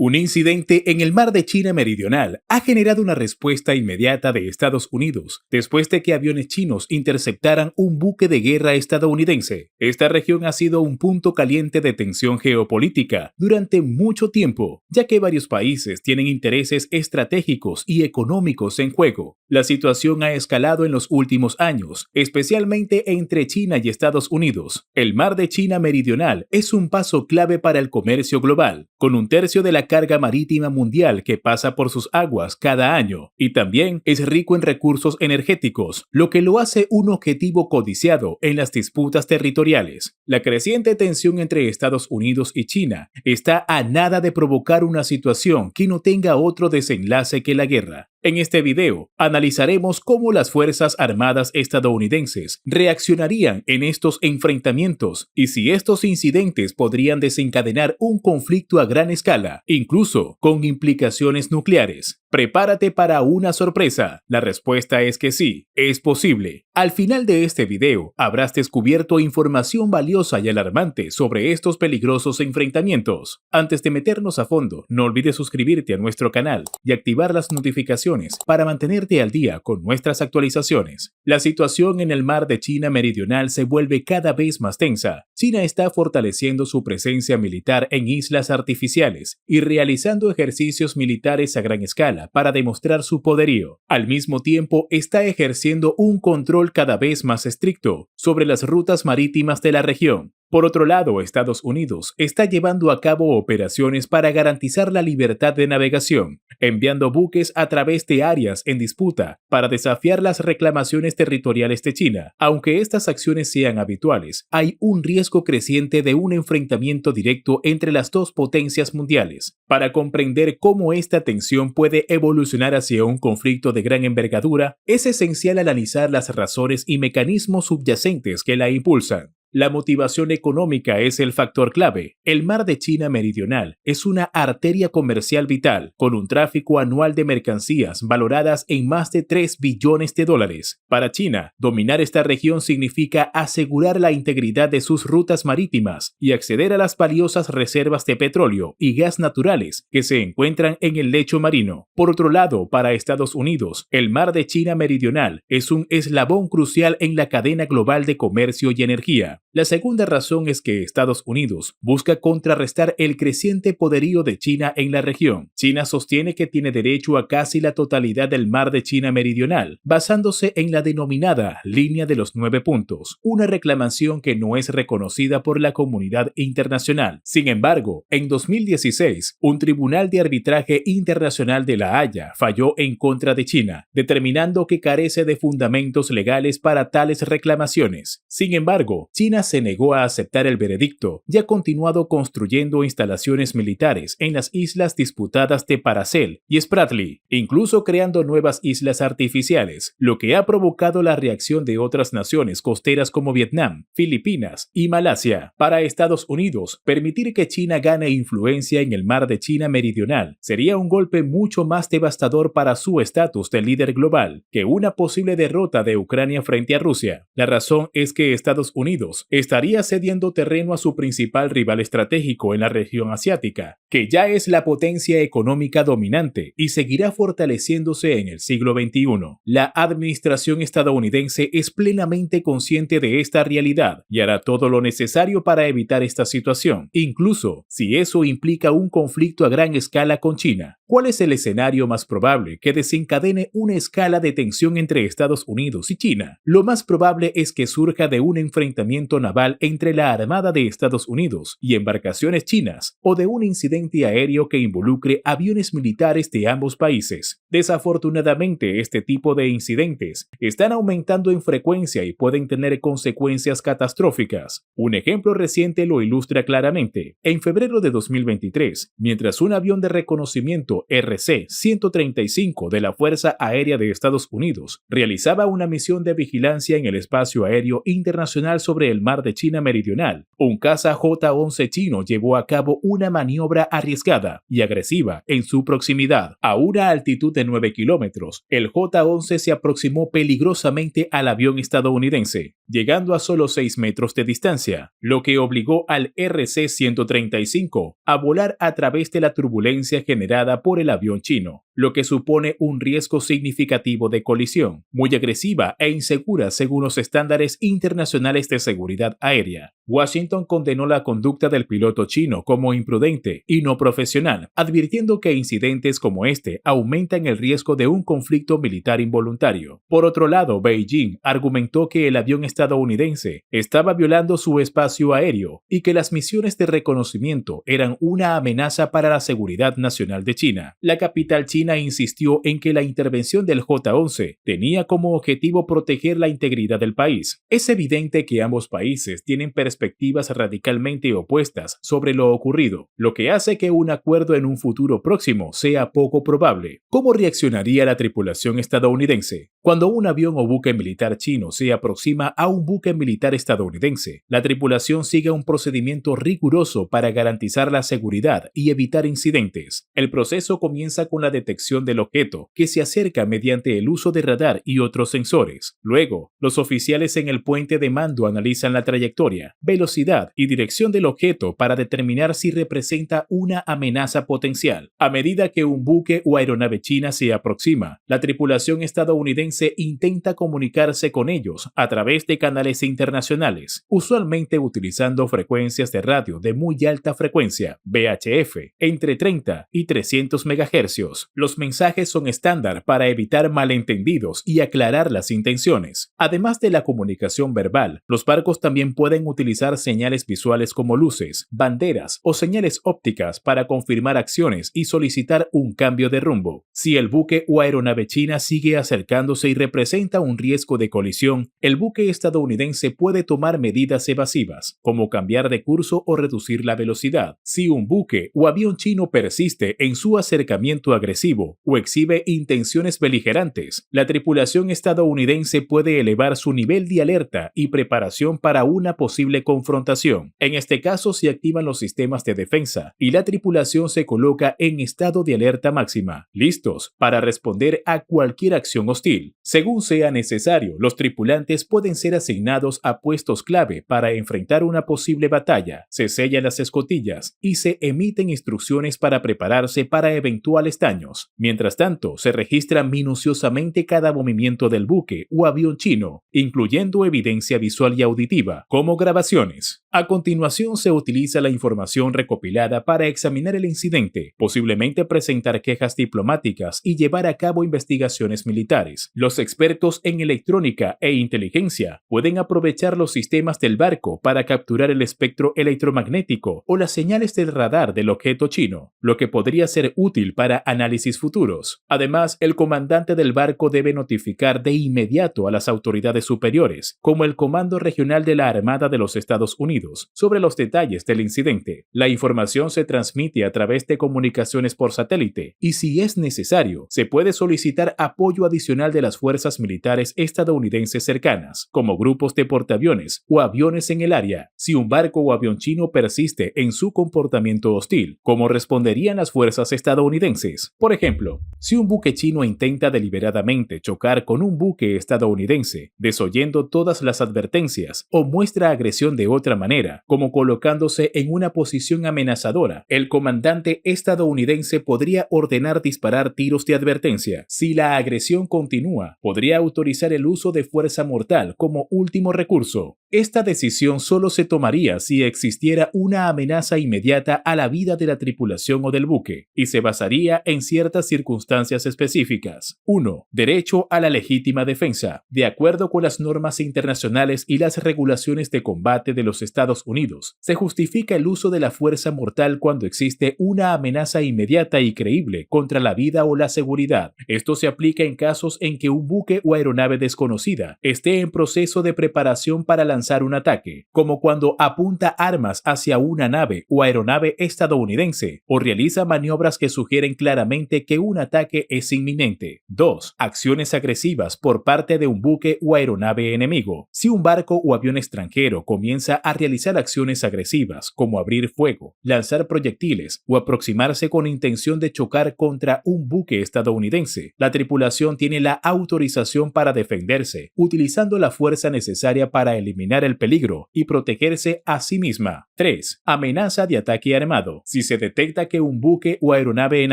Un incidente en el mar de China Meridional ha generado una respuesta inmediata de Estados Unidos después de que aviones chinos interceptaran un buque de guerra estadounidense. Esta región ha sido un punto caliente de tensión geopolítica durante mucho tiempo, ya que varios países tienen intereses estratégicos y económicos en juego. La situación ha escalado en los últimos años, especialmente entre China y Estados Unidos. El mar de China Meridional es un paso clave para el comercio global, con un tercio de la carga marítima mundial que pasa por sus aguas cada año, y también es rico en recursos energéticos, lo que lo hace un objetivo codiciado en las disputas territoriales. La creciente tensión entre Estados Unidos y China está a nada de provocar una situación que no tenga otro desenlace que la guerra. En este video analizaremos cómo las Fuerzas Armadas estadounidenses reaccionarían en estos enfrentamientos y si estos incidentes podrían desencadenar un conflicto a gran escala, incluso con implicaciones nucleares. Prepárate para una sorpresa. La respuesta es que sí, es posible. Al final de este video habrás descubierto información valiosa y alarmante sobre estos peligrosos enfrentamientos. Antes de meternos a fondo, no olvides suscribirte a nuestro canal y activar las notificaciones para mantenerte al día con nuestras actualizaciones. La situación en el mar de China Meridional se vuelve cada vez más tensa. China está fortaleciendo su presencia militar en islas artificiales y realizando ejercicios militares a gran escala para demostrar su poderío. Al mismo tiempo, está ejerciendo un control cada vez más estricto sobre las rutas marítimas de la región. Por otro lado, Estados Unidos está llevando a cabo operaciones para garantizar la libertad de navegación, enviando buques a través de áreas en disputa para desafiar las reclamaciones territoriales de China. Aunque estas acciones sean habituales, hay un riesgo creciente de un enfrentamiento directo entre las dos potencias mundiales. Para comprender cómo esta tensión puede evolucionar hacia un conflicto de gran envergadura, es esencial analizar las razones y mecanismos subyacentes que la impulsan. La motivación económica es el factor clave. El mar de China Meridional es una arteria comercial vital, con un tráfico anual de mercancías valoradas en más de 3 billones de dólares. Para China, dominar esta región significa asegurar la integridad de sus rutas marítimas y acceder a las valiosas reservas de petróleo y gas naturales que se encuentran en el lecho marino. Por otro lado, para Estados Unidos, el mar de China Meridional es un eslabón crucial en la cadena global de comercio y energía. La segunda razón es que Estados Unidos busca contrarrestar el creciente poderío de China en la región. China sostiene que tiene derecho a casi la totalidad del mar de China Meridional, basándose en la denominada Línea de los 9 puntos, una reclamación que no es reconocida por la comunidad internacional. Sin embargo, en 2016, un tribunal de arbitraje internacional de La Haya falló en contra de China, determinando que carece de fundamentos legales para tales reclamaciones. Sin embargo, China se negó a aceptar el veredicto y ha continuado construyendo instalaciones militares en las islas disputadas de Paracel y Spratly, incluso creando nuevas islas artificiales, lo que ha provocado la reacción de otras naciones costeras como Vietnam, Filipinas y Malasia. Para Estados Unidos, permitir que China gane influencia en el mar de China Meridional sería un golpe mucho más devastador para su estatus de líder global que una posible derrota de Ucrania frente a Rusia. La razón es que Estados Unidos estaría cediendo terreno a su principal rival estratégico en la región asiática, que ya es la potencia económica dominante y seguirá fortaleciéndose en el siglo XXI. La administración estadounidense es plenamente consciente de esta realidad y hará todo lo necesario para evitar esta situación, incluso si eso implica un conflicto a gran escala con China. ¿Cuál es el escenario más probable que desencadene una escala de tensión entre Estados Unidos y China? Lo más probable es que surja de un enfrentamiento naval entre la Armada de Estados Unidos y embarcaciones chinas o de un incidente aéreo que involucre aviones militares de ambos países. Desafortunadamente, este tipo de incidentes están aumentando en frecuencia y pueden tener consecuencias catastróficas. Un ejemplo reciente lo ilustra claramente. En febrero de 2023, mientras un avión de reconocimiento RC-135 de la Fuerza Aérea de Estados Unidos realizaba una misión de vigilancia en el espacio aéreo internacional sobre el mar de China Meridional, un caza J-11 chino llevó a cabo una maniobra arriesgada y agresiva en su proximidad. A una altitud de 9 kilómetros, el J-11 se aproximó peligrosamente al avión estadounidense. llegando a solo 6 metros de distancia, lo que obligó al RC-135 a volar a través de la turbulencia generada por el avión chino, lo que supone un riesgo significativo de colisión, muy agresiva e insegura según los estándares internacionales de seguridad aérea. Washington condenó la conducta del piloto chino como imprudente y no profesional, advirtiendo que incidentes como este aumentan el riesgo de un conflicto militar involuntario. Por otro lado, Beijing argumentó que el avión estadounidense estaba violando su espacio aéreo y que las misiones de reconocimiento eran una amenaza para la seguridad nacional de China. La capital china insistió en que la intervención del J-11 tenía como objetivo proteger la integridad del país. Es evidente que ambos países tienen perspectivas radicalmente opuestas sobre lo ocurrido, lo que hace que un acuerdo en un futuro próximo sea poco probable. ¿Cómo reaccionaría la tripulación estadounidense? Cuando un avión o buque militar chino se aproxima a un buque militar estadounidense, la tripulación sigue un procedimiento riguroso para garantizar la seguridad y evitar incidentes. El proceso comienza con la detección del objeto, que se acerca mediante el uso de radar y otros sensores. Luego, los oficiales en el puente de mando analizan la trayectoria, velocidad y dirección del objeto para determinar si representa una amenaza potencial. A medida que un buque o aeronave china se aproxima, la tripulación estadounidense intenta comunicarse con ellos a través de canales internacionales, usualmente utilizando frecuencias de radio de muy alta frecuencia, VHF, entre 30 y 300 MHz. Los mensajes son estándar para evitar malentendidos y aclarar las intenciones. Además de la comunicación verbal, los barcos también pueden utilizar señales visuales como luces, banderas o señales ópticas para confirmar acciones y solicitar un cambio de rumbo. Si el buque o aeronave china sigue acercándose y representa un riesgo de colisión, el buque estadounidense puede tomar medidas evasivas, como cambiar de curso o reducir la velocidad. Si un buque o avión chino persiste en su acercamiento agresivo o exhibe intenciones beligerantes, la tripulación estadounidense puede elevar su nivel de alerta y preparación para una posible confrontación. En este caso se activan los sistemas de defensa y la tripulación se coloca en estado de alerta máxima, listos para responder a cualquier acción hostil. Según sea necesario, los tripulantes pueden ser asignados a puestos clave para enfrentar una posible batalla, se sellan las escotillas y se emiten instrucciones para prepararse para eventuales daños. Mientras tanto, se registra minuciosamente cada movimiento del buque o avión chino, incluyendo evidencia visual y auditiva, como grabaciones. A continuación, se utiliza la información recopilada para examinar el incidente, posiblemente presentar quejas diplomáticas y llevar a cabo investigaciones militares. Los expertos en electrónica e inteligencia pueden aprovechar los sistemas del barco para capturar el espectro electromagnético o las señales del radar del objeto chino, lo que podría ser útil para análisis futuros. Además, el comandante del barco debe notificar de inmediato a las autoridades superiores, como el Comando Regional de la Armada de los Estados Unidos, sobre los detalles del incidente. La información se transmite a través de comunicaciones por satélite y, si es necesario, se puede solicitar apoyo adicional de las fuerzas militares estadounidenses cercanas, como grupos de portaaviones o aviones en el área. Si un barco o avión chino persiste en su comportamiento hostil, ¿cómo responderían las fuerzas estadounidenses? Por ejemplo, si un buque chino intenta deliberadamente chocar con un buque estadounidense, desoyendo todas las advertencias, o muestra agresión de otra manera, como colocándose en una posición amenazadora, el comandante estadounidense podría ordenar disparar tiros de advertencia. Si la agresión continúa, podría autorizar el uso de fuerza mortal como último recurso. Esta decisión solo se tomaría si existiera una amenaza inmediata a la vida de la tripulación o del buque, y se basaría en ciertas circunstancias específicas. 1. Derecho a la legítima defensa. De acuerdo con las normas internacionales y las regulaciones de combate de los Estados Unidos, se justifica el uso de la fuerza mortal cuando existe una amenaza inmediata y creíble contra la vida o la seguridad. Esto se aplica en casos en que un buque o aeronave desconocida esté en proceso de preparación para lanzar un ataque, como cuando apunta armas hacia una nave o aeronave estadounidense o realiza maniobras que sugieren claramente que un ataque es inminente. 2. Acciones agresivas por parte de un buque o aeronave enemigo. Si un barco o avión extranjero comienza a realizar acciones agresivas como abrir fuego, lanzar proyectiles o aproximarse con intención de chocar contra un buque estadounidense, la tripulación tiene la autorización para defenderse utilizando la fuerza fuerza necesaria para eliminar el peligro y protegerse a sí misma. 3. Amenaza de ataque armado. Si se detecta que un buque o aeronave en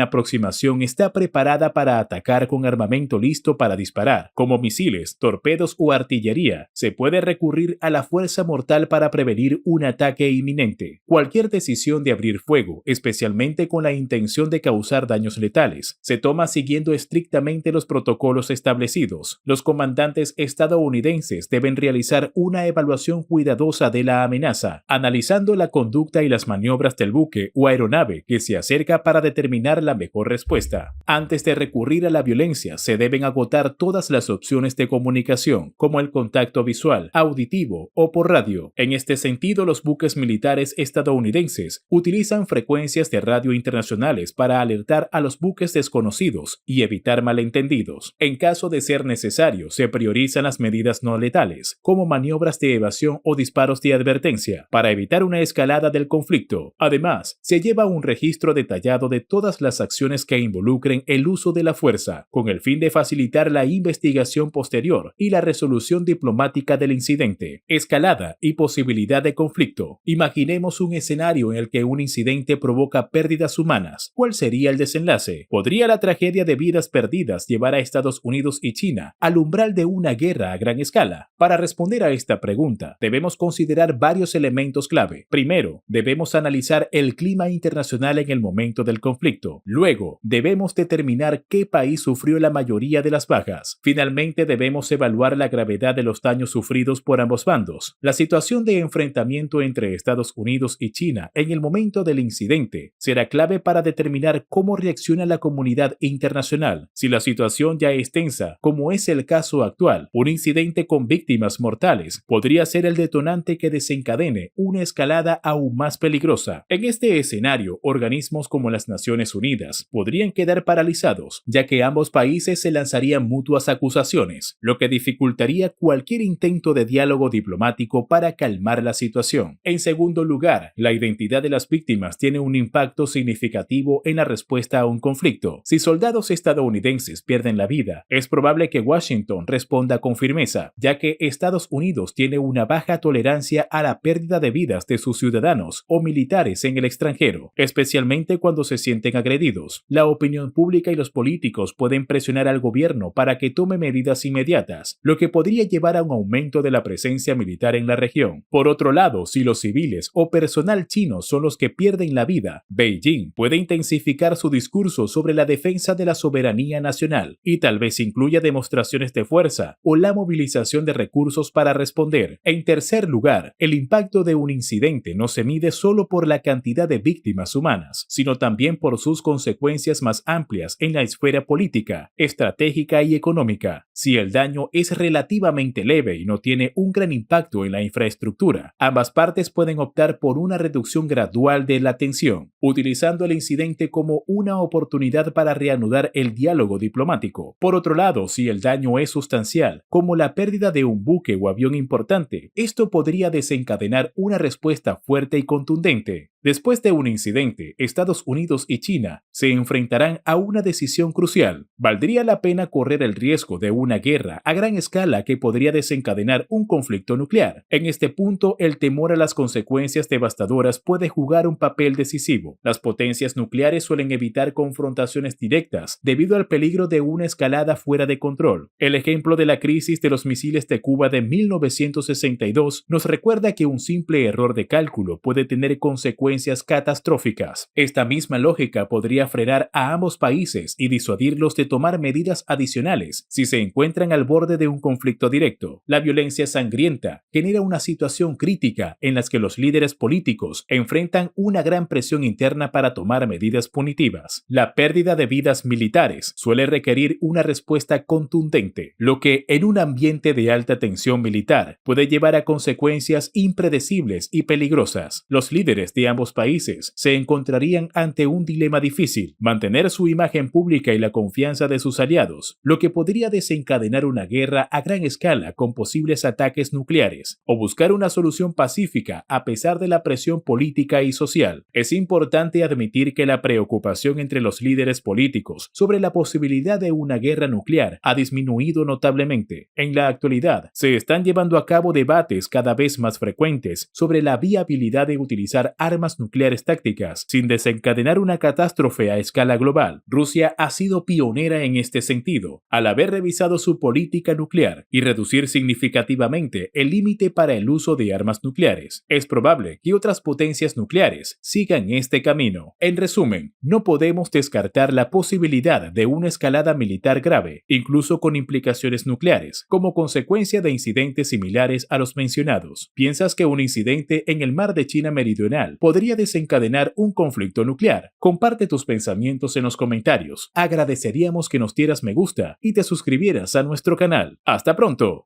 aproximación está preparada para atacar con armamento listo para disparar, como misiles, torpedos o artillería, se puede recurrir a la fuerza mortal para prevenir un ataque inminente. Cualquier decisión de abrir fuego, especialmente con la intención de causar daños letales, se toma siguiendo estrictamente los protocolos establecidos. Los comandantes estadounidenses deben realizar una evaluación cuidadosa de la amenaza, analizando la conducta y las maniobras del buque o aeronave que se acerca para determinar la mejor respuesta. Antes de recurrir a la violencia, se deben agotar todas las opciones de comunicación, como el contacto visual, auditivo o por radio. En este sentido, los buques militares estadounidenses utilizan frecuencias de radio internacionales para alertar a los buques desconocidos y evitar malentendidos. En caso de ser necesario, se priorizan las medidas no letales, como maniobras de evasión o disparos de advertencia, para evitar una escalada del conflicto. Además, se lleva un registro detallado de todas las acciones que involucren el uso de la fuerza, con el fin de facilitar la investigación posterior y la resolución diplomática del incidente. Escalada y posibilidad de conflicto. Imaginemos un escenario en el que un incidente provoca pérdidas humanas. ¿Cuál sería el desenlace? ¿Podría la tragedia de vidas perdidas llevar a Estados Unidos y China al umbral de una guerra a gran escala? Para responder a esta pregunta, debemos considerar varios elementos clave. Primero, debemos analizar el clima internacional en el momento del conflicto. Luego, debemos determinar qué país sufrió la mayoría de las bajas. Finalmente, debemos evaluar la gravedad de los daños sufridos por ambos bandos. La situación de enfrentamiento entre Estados Unidos y China en el momento del incidente será clave para determinar cómo reacciona la comunidad internacional. Si la situación ya es tensa, como es el caso actual, un incidente con víctimas mortales podría ser el detonante que desencadene una escalada aún más peligrosa. En este escenario, organismos como las Naciones Unidas podrían quedar paralizados, ya que ambos países se lanzarían mutuas acusaciones, lo que dificultaría cualquier intento de diálogo diplomático para calmar la situación. En segundo lugar, la identidad de las víctimas tiene un impacto significativo en la respuesta a un conflicto. Si soldados estadounidenses pierden la vida, es probable que Washington responda con firmeza, ya que Estados Unidos tiene una baja tolerancia a la pérdida de vidas de sus ciudadanos o militares en el extranjero, especialmente cuando se sienten agredidos. La opinión pública y los políticos pueden presionar al gobierno para que tome medidas inmediatas, lo que podría llevar a un aumento de la presencia militar en la región. Por otro lado, si los civiles o personal chino son los que pierden la vida, Beijing puede intensificar su discurso sobre la defensa de la soberanía nacional y tal vez incluya demostraciones de fuerza o la movilización de recursos para responder. En tercer lugar, el impacto de un incidente no se mide solo por la cantidad de víctimas humanas, sino también por sus consecuencias más amplias en la esfera política, estratégica y económica. Si el daño es relativamente leve y no tiene un gran impacto en la infraestructura, ambas partes pueden optar por una reducción gradual de la tensión, utilizando el incidente como una oportunidad para reanudar el diálogo diplomático. Por otro lado, si el daño es sustancial, como la pérdida de un buque o avión importante, esto podría desencadenar una respuesta fuerte y contundente. Después de un incidente, Estados Unidos y China se enfrentarán a una decisión crucial. ¿Valdría la pena correr el riesgo de una guerra a gran escala que podría desencadenar un conflicto nuclear? En este punto, el temor a las consecuencias devastadoras puede jugar un papel decisivo. Las potencias nucleares suelen evitar confrontaciones directas debido al peligro de una escalada fuera de control. El ejemplo de la crisis de los misiles de Cuba de 1962 nos recuerda que un simple error de cálculo puede tener consecuencias catastróficas. Esta misma lógica podría frenar a ambos países y disuadirlos de tomar medidas adicionales si se encuentran al borde de un conflicto directo. La violencia sangrienta genera una situación crítica en la que los líderes políticos enfrentan una gran presión interna para tomar medidas punitivas. La pérdida de vidas militares suele requerir una respuesta contundente, lo que en un ambiente de alta tensión militar puede llevar a consecuencias impredecibles y peligrosas. Los líderes de ambos países se encontrarían ante un dilema difícil: mantener su imagen pública y la confianza de sus aliados, lo que podría desencadenar una guerra a gran escala con posibles ataques nucleares, o buscar una solución pacífica a pesar de la presión política y social. Es importante admitir que la preocupación entre los líderes políticos sobre la posibilidad de una guerra nuclear ha disminuido notablemente. En la actualidad, actualidad, se están llevando a cabo debates cada vez más frecuentes sobre la viabilidad de utilizar armas nucleares tácticas sin desencadenar una catástrofe a escala global. Rusia ha sido pionera en este sentido, al haber revisado su política nuclear y reducir significativamente el límite para el uso de armas nucleares. Es probable que otras potencias nucleares sigan este camino. En resumen, no podemos descartar la posibilidad de una escalada militar grave, incluso con implicaciones nucleares, como consecuencia de incidentes similares a los mencionados. ¿Piensas que un incidente en el mar de China Meridional podría desencadenar un conflicto nuclear? Comparte tus pensamientos en los comentarios. Agradeceríamos que nos dieras me gusta y te suscribieras a nuestro canal. ¡Hasta pronto!